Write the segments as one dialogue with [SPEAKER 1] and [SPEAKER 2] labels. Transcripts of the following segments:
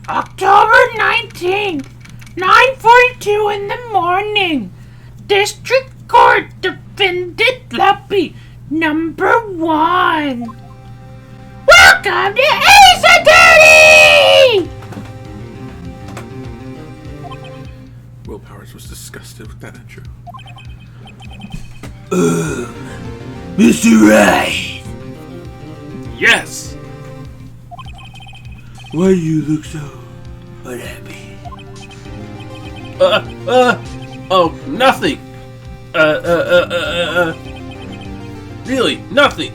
[SPEAKER 1] October 19th, 9:42 in the morning. District Court Defendant Lumpy, number 1. Welcome to Ace Attorney!
[SPEAKER 2] Will Powers was disgusted with that intro.
[SPEAKER 3] Mr. Wright!
[SPEAKER 4] Yes!
[SPEAKER 3] Why do you look so unhappy?
[SPEAKER 4] Oh, nothing! Really, nothing!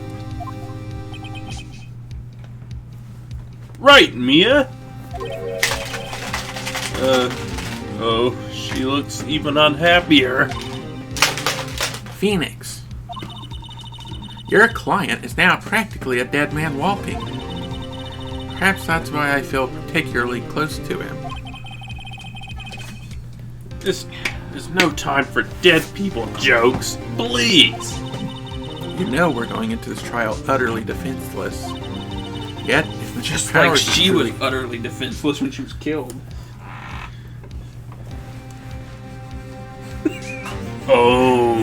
[SPEAKER 4] Right, Mia? Oh, she looks even unhappier.
[SPEAKER 2] Phoenix, your client is now practically a dead man walking. Perhaps that's why I feel particularly close to him.
[SPEAKER 4] There's no time for dead people jokes. Please!
[SPEAKER 2] You know we're going into this trial utterly defenseless. Yet, if Mr.
[SPEAKER 5] Just like
[SPEAKER 2] Powers
[SPEAKER 5] she
[SPEAKER 2] is
[SPEAKER 5] was
[SPEAKER 2] really...
[SPEAKER 5] utterly defenseless when she was killed.
[SPEAKER 4] Oh.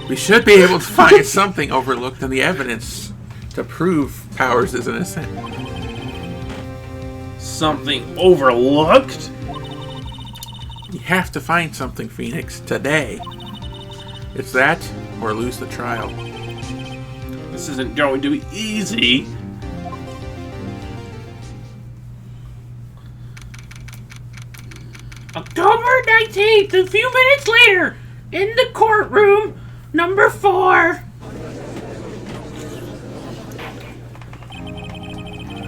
[SPEAKER 2] We should be able to find something overlooked in the evidence to prove Powers is innocent.
[SPEAKER 4] Something overlooked?
[SPEAKER 2] You have to find something, Phoenix, today. It's that, or lose the trial.
[SPEAKER 4] This isn't going to be easy.
[SPEAKER 1] October 19th, a few minutes later, in the courtroom, number 4.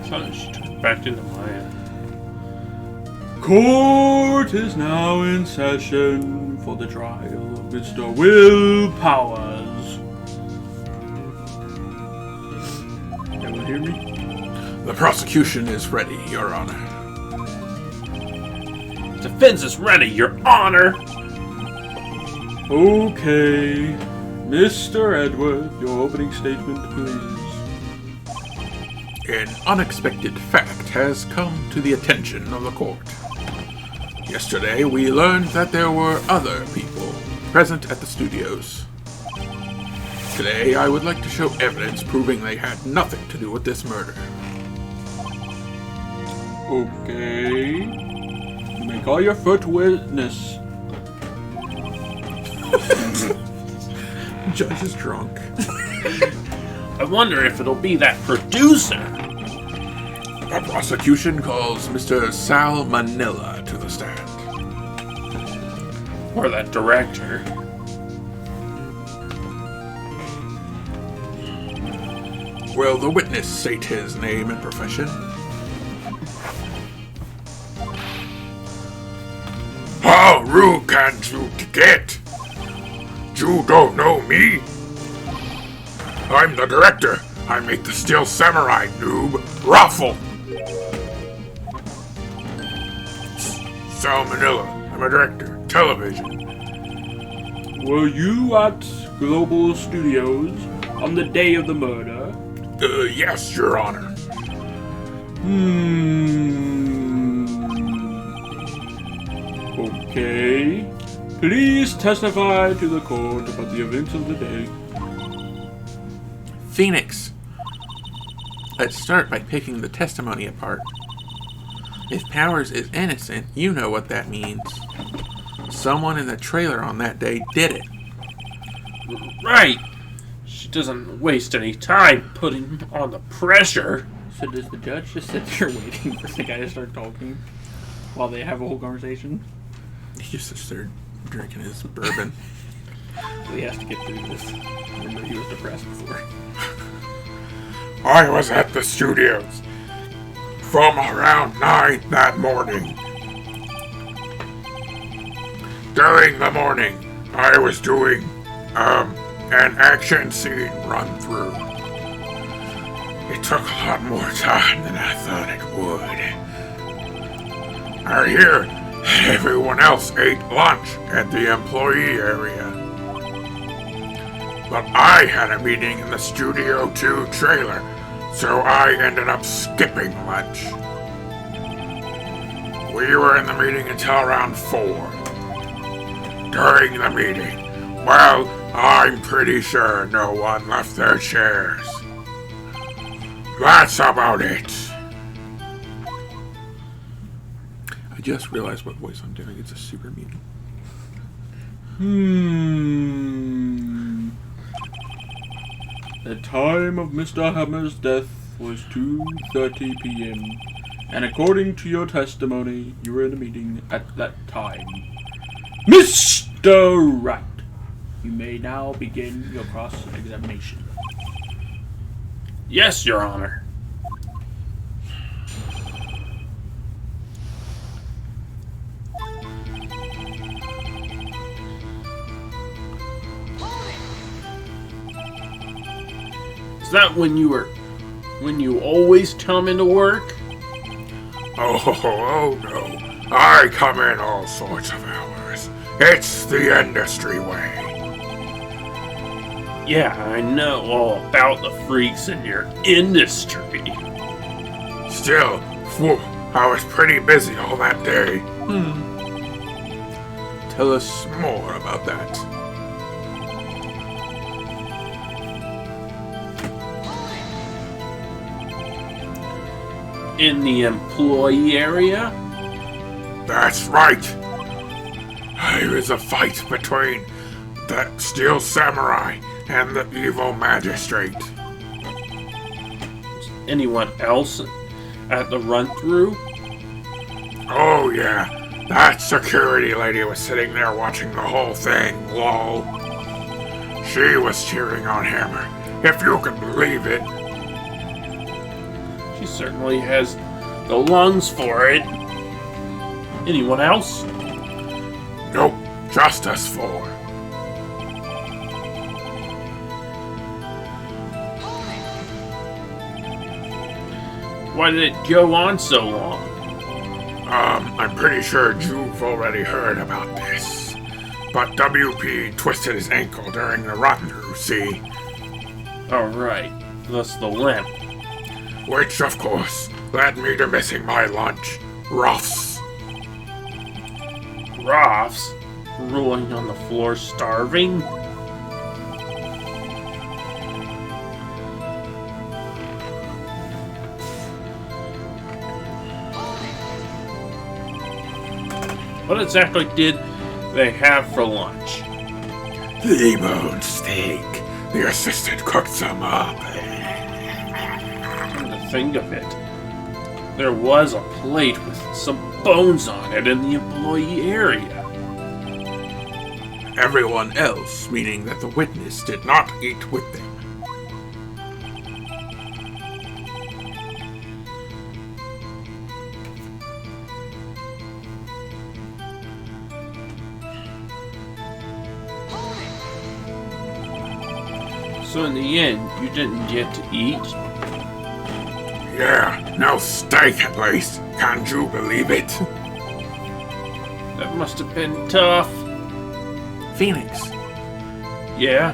[SPEAKER 4] So she turned back into Maya.
[SPEAKER 5] Court is now in session for the trial of Mr. Will Powers. Everyone hear me?
[SPEAKER 2] The prosecution is ready, Your Honor.
[SPEAKER 4] Defense is ready, Your Honor!
[SPEAKER 5] Okay. Mr. Edward, your opening statement, please.
[SPEAKER 2] An unexpected fact has come to the attention of the court. Yesterday, we learned that there were other people present at the studios. Today, I would like to show evidence proving they had nothing to do with this murder.
[SPEAKER 5] Okay. You may call your first witness.
[SPEAKER 2] Judge is drunk.
[SPEAKER 4] I wonder if it'll be that producer.
[SPEAKER 2] The prosecution calls Mr. Sal Manila to the stand.
[SPEAKER 4] Or that director.
[SPEAKER 2] Will the witness state his name and profession? How rude can you get? You don't know me? I'm the director. I make the Steel Samurai, noob. Raffle! Sal Manila. I'm a director. Television.
[SPEAKER 5] Were you at Global Studios on the day of the murder?
[SPEAKER 2] Yes, Your Honor.
[SPEAKER 5] Okay. Please testify to the court about the events of the day.
[SPEAKER 2] Phoenix. Let's start by picking the testimony apart. If Powers is innocent, you know what that means. Someone in the trailer on that day did it.
[SPEAKER 4] Right! She doesn't waste any time putting on the pressure.
[SPEAKER 5] So does the judge just sit there waiting for the guy to start talking while they have a whole conversation?
[SPEAKER 2] He just started drinking his bourbon.
[SPEAKER 5] So he has to get through this. Remember, he was depressed before.
[SPEAKER 2] I was at the studios from around 9 that morning. During the morning, I was doing an action scene run through. It took a lot more time than I thought it would. I hear everyone else ate lunch at the employee area. But I had a meeting in the Studio 2 trailer so I ended up skipping lunch. We were in the meeting until around 4. During the meeting, well, I'm pretty sure no one left their chairs. That's about it. I just realized what voice I'm doing. It's a super mutant.
[SPEAKER 5] The time of Mr. Hammer's death was 2:30 p.m. And according to your testimony, you were in a meeting at that time. Mr. Wright, you may now begin your cross-examination.
[SPEAKER 4] Yes, Your Honor. Is that when you always come into work?
[SPEAKER 2] Oh no. I come in all sorts of hours. It's the industry way.
[SPEAKER 4] Yeah, I know all about the freaks in your industry.
[SPEAKER 2] Still, whew, I was pretty busy all that day. Tell us more about that.
[SPEAKER 4] In the employee area?
[SPEAKER 2] That's right. There was a fight between the steel samurai and the evil magistrate.
[SPEAKER 4] Anyone else at the run-through?
[SPEAKER 2] Oh yeah, that security lady was sitting there watching the whole thing, lol. She was cheering on Hammer, if you can believe it.
[SPEAKER 4] She certainly has the lungs for it. Anyone else?
[SPEAKER 2] Nope, just us 4.
[SPEAKER 4] Why did it go on so long?
[SPEAKER 2] I'm pretty sure you've already heard about this. But WP twisted his ankle during the run-through, see?
[SPEAKER 4] Alright, thus the limp.
[SPEAKER 2] Which, of course, led me to missing my lunch. Roughs.
[SPEAKER 4] Roths? Rolling on the floor starving? What exactly did they have for lunch?
[SPEAKER 2] T-bone steak. The assistant cooked some up.
[SPEAKER 4] Come to think of it, there was a plate with some bones on it in the employee area.
[SPEAKER 2] Everyone else, meaning that the witness did not eat with them.
[SPEAKER 4] So in the end, you didn't get to eat?
[SPEAKER 2] Yeah, no steak at least. Can't you believe it?
[SPEAKER 4] That must have been tough.
[SPEAKER 2] Phoenix,
[SPEAKER 4] Yeah?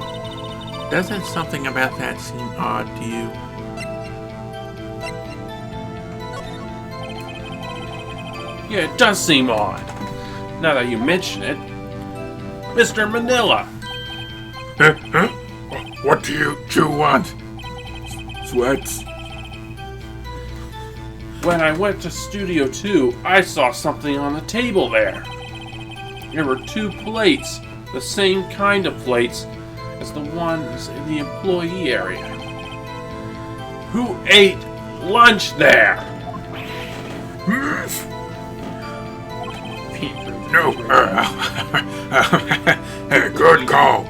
[SPEAKER 2] doesn't something about that seem odd to you?
[SPEAKER 4] Yeah, it does seem odd. Now that you mention it. Mr. Manila,
[SPEAKER 2] Huh? What do you want? Sweats?
[SPEAKER 4] when I went to Studio 2, I saw something on the table there. There were 2 plates, the same kind of plates as the ones in the employee area. Who ate lunch there?
[SPEAKER 2] No, good call.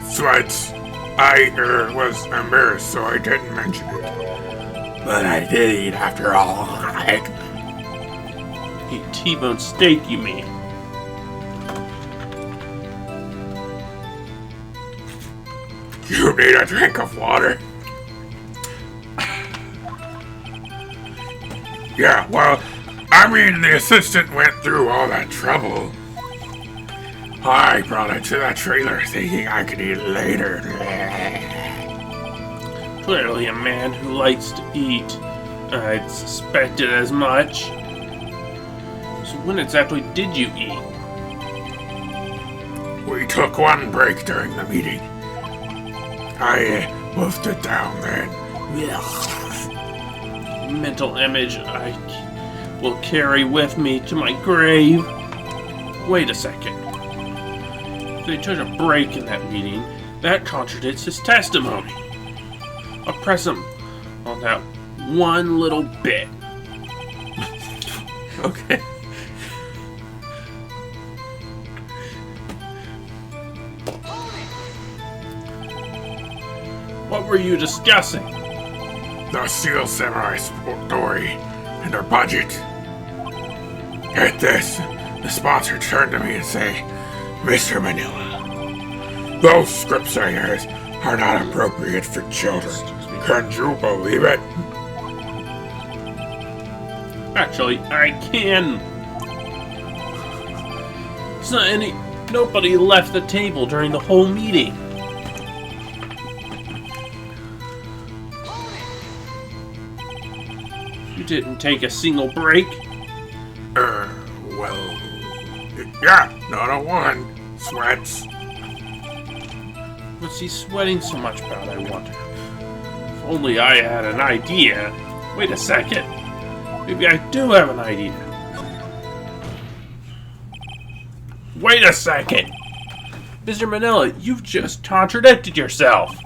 [SPEAKER 2] Sweats. I was embarrassed, so I didn't mention it. But I did eat after all.
[SPEAKER 4] Eat T-bone steak, you mean?
[SPEAKER 2] You need a drink of water? Yeah, well, I mean, the assistant went through all that trouble. I brought it to the trailer thinking I could eat it later.
[SPEAKER 4] clearly a man who likes to eat. I'd suspected as much. So when exactly did you eat?
[SPEAKER 2] We took one break during the meeting. I wolfed it down then.
[SPEAKER 4] Mental image I will carry with me to my grave. Wait a second. If they took a break in that meeting, that contradicts his testimony. I'll press him on that one little bit.
[SPEAKER 2] Okay.
[SPEAKER 4] What were you discussing?
[SPEAKER 2] The SEAL Samurai story and our budget. At this, the sponsor turned to me and say, Mr. Manila, those scripts of yours are not appropriate for children. Can you believe it?
[SPEAKER 4] Actually, I can. Nobody left the table during the whole meeting. You didn't take a single break?
[SPEAKER 2] Well, yeah, not a one. Sweats.
[SPEAKER 4] What's he sweating so much about, I wonder? If only I had an idea. Wait a second. Maybe I do have an idea. Wait a second! Mr. Manila, you've just contradicted yourself.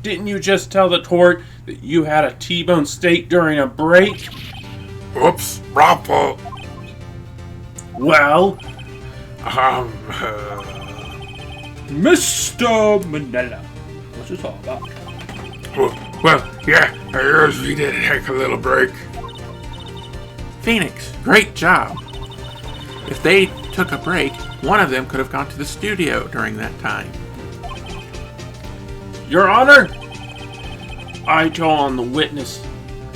[SPEAKER 4] Didn't you just tell the court that you had a T-bone steak during a break?
[SPEAKER 2] Oops, Ruffle.
[SPEAKER 4] Well,
[SPEAKER 5] Mr. Manila, what's it all about?
[SPEAKER 2] well, yeah, I usually did take a little break.
[SPEAKER 6] Phoenix, great job. If they took a break, one of them could have gone to the studio during that time.
[SPEAKER 4] Your Honor, I call on the witness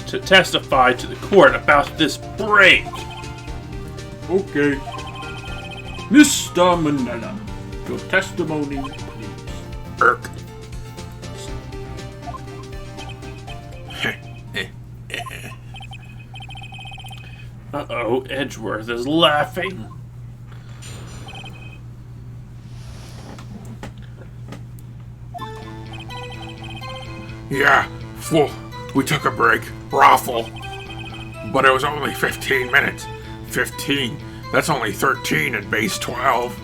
[SPEAKER 4] to testify to the court about this break.
[SPEAKER 5] Okay. Mr. Manila, your testimony, please.
[SPEAKER 2] Irk.
[SPEAKER 4] Uh-oh, Edgeworth is laughing.
[SPEAKER 2] Yeah, we took a break. Raffle. But it was only 15 minutes. 15? That's only 13 at base 12.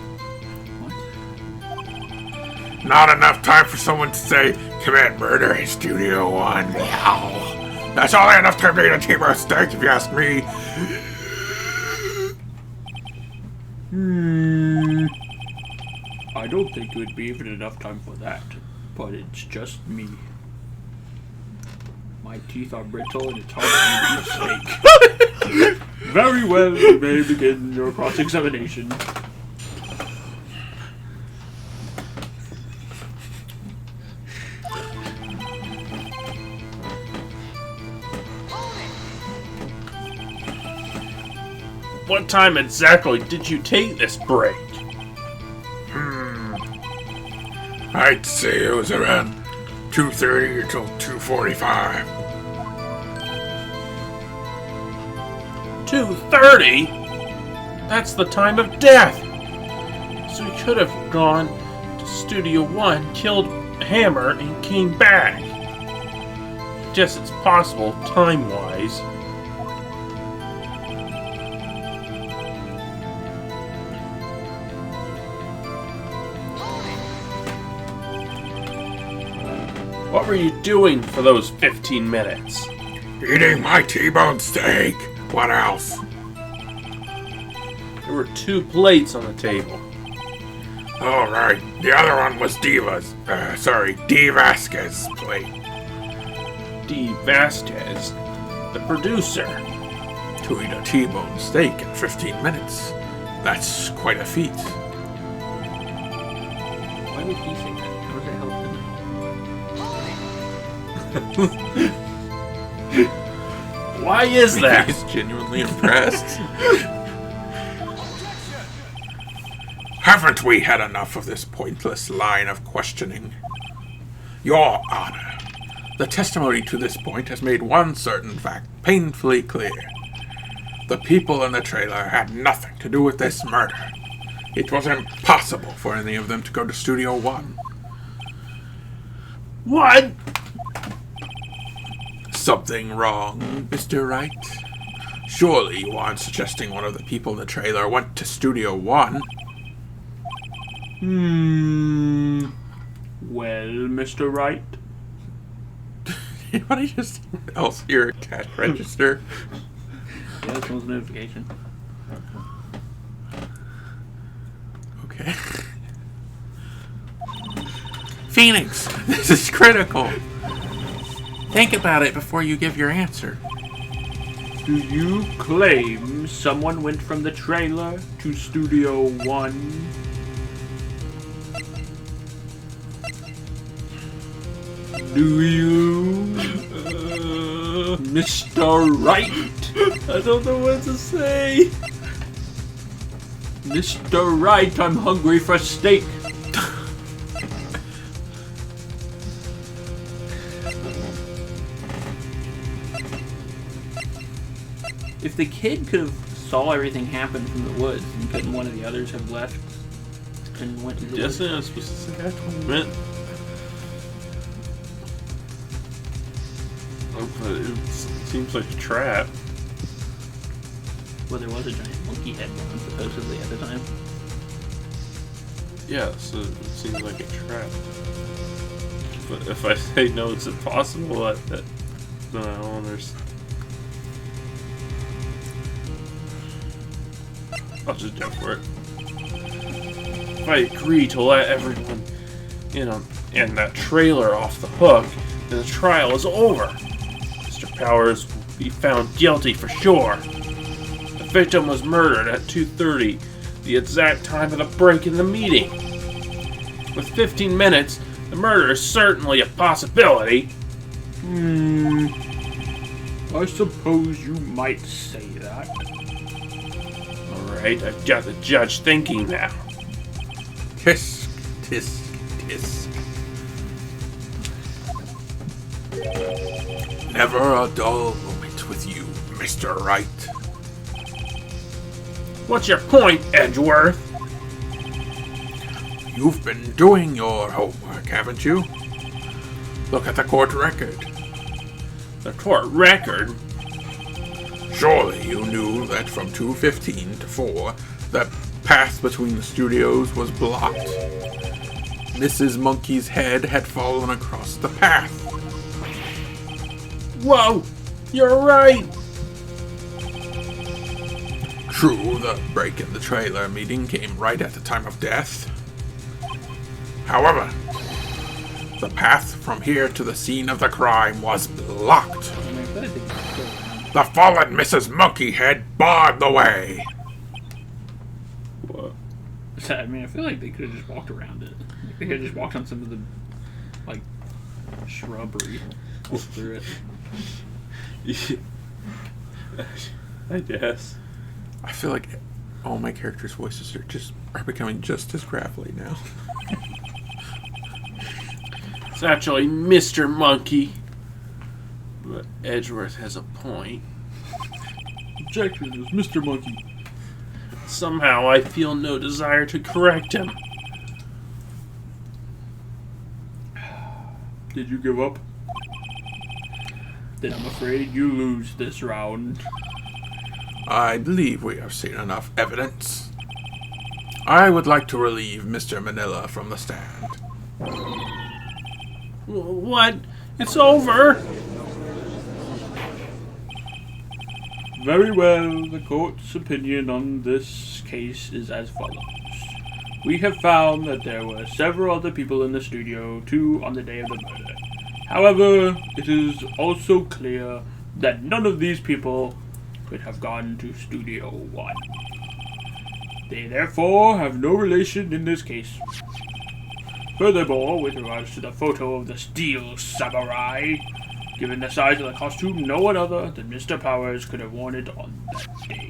[SPEAKER 2] Not enough time for someone to say, commit murder in Studio 1. Wow. That's only enough time to eat a T-bone steak, if you ask me.
[SPEAKER 5] I don't think it would be even enough time for that, but it's just me. My teeth are brittle and it's hard to eat a steak. Very well, you may begin your cross-examination.
[SPEAKER 4] What time exactly did you take this break?
[SPEAKER 2] I'd say it was around 2:30 until 2:45.
[SPEAKER 4] 2:30? That's the time of death. So he could have gone to Studio 1, killed Hammer, and came back. Guess it's possible, time-wise. What were you doing for those 15 minutes?
[SPEAKER 2] Eating my T-bone steak. What else?
[SPEAKER 4] There were 2 plates on the table.
[SPEAKER 2] All right. The other one was D. Vasquez's plate.
[SPEAKER 4] D. Vasquez, the producer.
[SPEAKER 2] To eat a T-bone steak in 15 minutes. That's quite a feat.
[SPEAKER 5] Why would he say that? How does that help him?
[SPEAKER 4] Why is that?
[SPEAKER 6] He's genuinely impressed.
[SPEAKER 2] Haven't we had enough of this pointless line of questioning? Your Honor, the testimony to this point has made one certain fact painfully clear. The people in the trailer had nothing to do with this murder. It was impossible for any of them to go to Studio One.
[SPEAKER 4] What?
[SPEAKER 2] Something wrong, Mr. Wright? Surely you aren't suggesting one of the people in the trailer went to Studio One?
[SPEAKER 5] Well, Mr. Wright?
[SPEAKER 2] Anybody just else hear a cash register?
[SPEAKER 5] Yeah, this one's a notification.
[SPEAKER 2] Okay. Phoenix, this is critical. Think about it before you give your answer.
[SPEAKER 5] Do you claim someone went from the trailer to Studio One? Do you, Mr. Wright?
[SPEAKER 3] I don't know what to say.
[SPEAKER 5] Mr. Wright, I'm hungry for steak. If the kid could have saw everything happen from the woods, and couldn't one of the others have left and went to the
[SPEAKER 4] Yes,
[SPEAKER 5] woods?
[SPEAKER 4] I'm supposed to say that 20 minutes. But it seems like a trap.
[SPEAKER 5] Well, there was a giant monkey head one, supposedly, at the time.
[SPEAKER 4] Yeah, so it seems like a trap. But if I say no, it's impossible, then I don't understand. I'll just go for it. If I agree to let everyone in that trailer off the hook, then the trial is over. Mr. Powers will be found guilty for sure. The victim was murdered at 2:30, the exact time of the break in the meeting. With 15 minutes, the murder is certainly a possibility.
[SPEAKER 5] I suppose you might say that.
[SPEAKER 4] Alright, I've got the judge thinking now.
[SPEAKER 2] Tisk, tisk, tisk. Never a dull moment with you, Mr. Wright.
[SPEAKER 4] What's your point, Edgeworth?
[SPEAKER 2] You've been doing your homework, haven't you? Look at the court record.
[SPEAKER 4] The court record?
[SPEAKER 2] Surely you knew that from 2:15 to 4, the path between the studios was blocked. Mrs. Monkey's head had fallen across the path.
[SPEAKER 4] Whoa! You're right!
[SPEAKER 2] True, the break in the trailer meeting came right at the time of death. However, the path from here to the scene of the crime was blocked.
[SPEAKER 5] I mean, I feel like they could still around.
[SPEAKER 2] The fallen Mrs. Monkeyhead barred the way.
[SPEAKER 4] What?
[SPEAKER 5] I mean, I feel like they could have just walked around it. Like, they could have just walked on some of the, like, shrubbery through it.
[SPEAKER 4] I guess.
[SPEAKER 2] I feel like all my characters' voices are becoming just as gravelly now.
[SPEAKER 4] It's actually Mr. Monkey. But Edgeworth has a point.
[SPEAKER 5] Objection, it was Mr. Monkey.
[SPEAKER 4] Somehow I feel no desire to correct him.
[SPEAKER 5] Did you give up? Then I'm afraid you lose this round.
[SPEAKER 2] I believe we have seen enough evidence. I would like to relieve Mr. Manila from the stand.
[SPEAKER 4] What? It's over!
[SPEAKER 5] Very well, the court's opinion on this case is as follows. We have found that there were several other people in the studio, too, on the day of the murder. However, it is also clear that none of these people could have gone to Studio One. They therefore have no relation in this case. Furthermore, with regards to the photo of the Steel Samurai, given the size of the costume, no one other than Mr. Powers could have worn it on that day.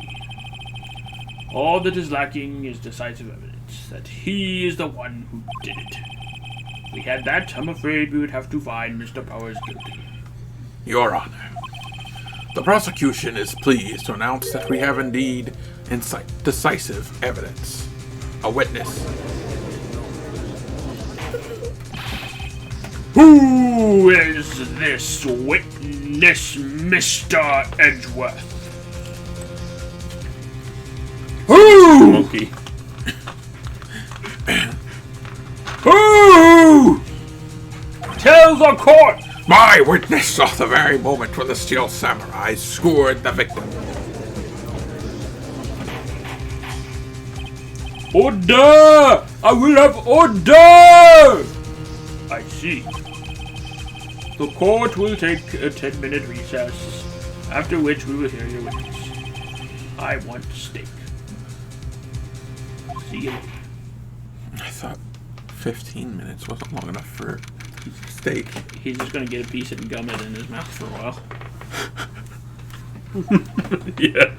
[SPEAKER 5] All that is lacking is decisive evidence that he is the one who did it. we had that, I'm afraid we would have to find Mr. Powers guilty.
[SPEAKER 2] Your Honor, the prosecution is pleased to announce that we have indeed decisive evidence. A witness.
[SPEAKER 5] Who is this witness, Mr. Edgeworth? Who?
[SPEAKER 3] Monkey.
[SPEAKER 5] Who? Tell the court!
[SPEAKER 2] My witness saw the very moment when the steel samurai skewered the victim.
[SPEAKER 5] Order! I will have order! I see. The court will take a 10-minute recess, after which we will hear your witness. I want steak. See you later.
[SPEAKER 6] I thought 15 minutes wasn't long enough for steak.
[SPEAKER 5] He's just gonna get a piece and gum it in his mouth for a while.
[SPEAKER 3] Yeah.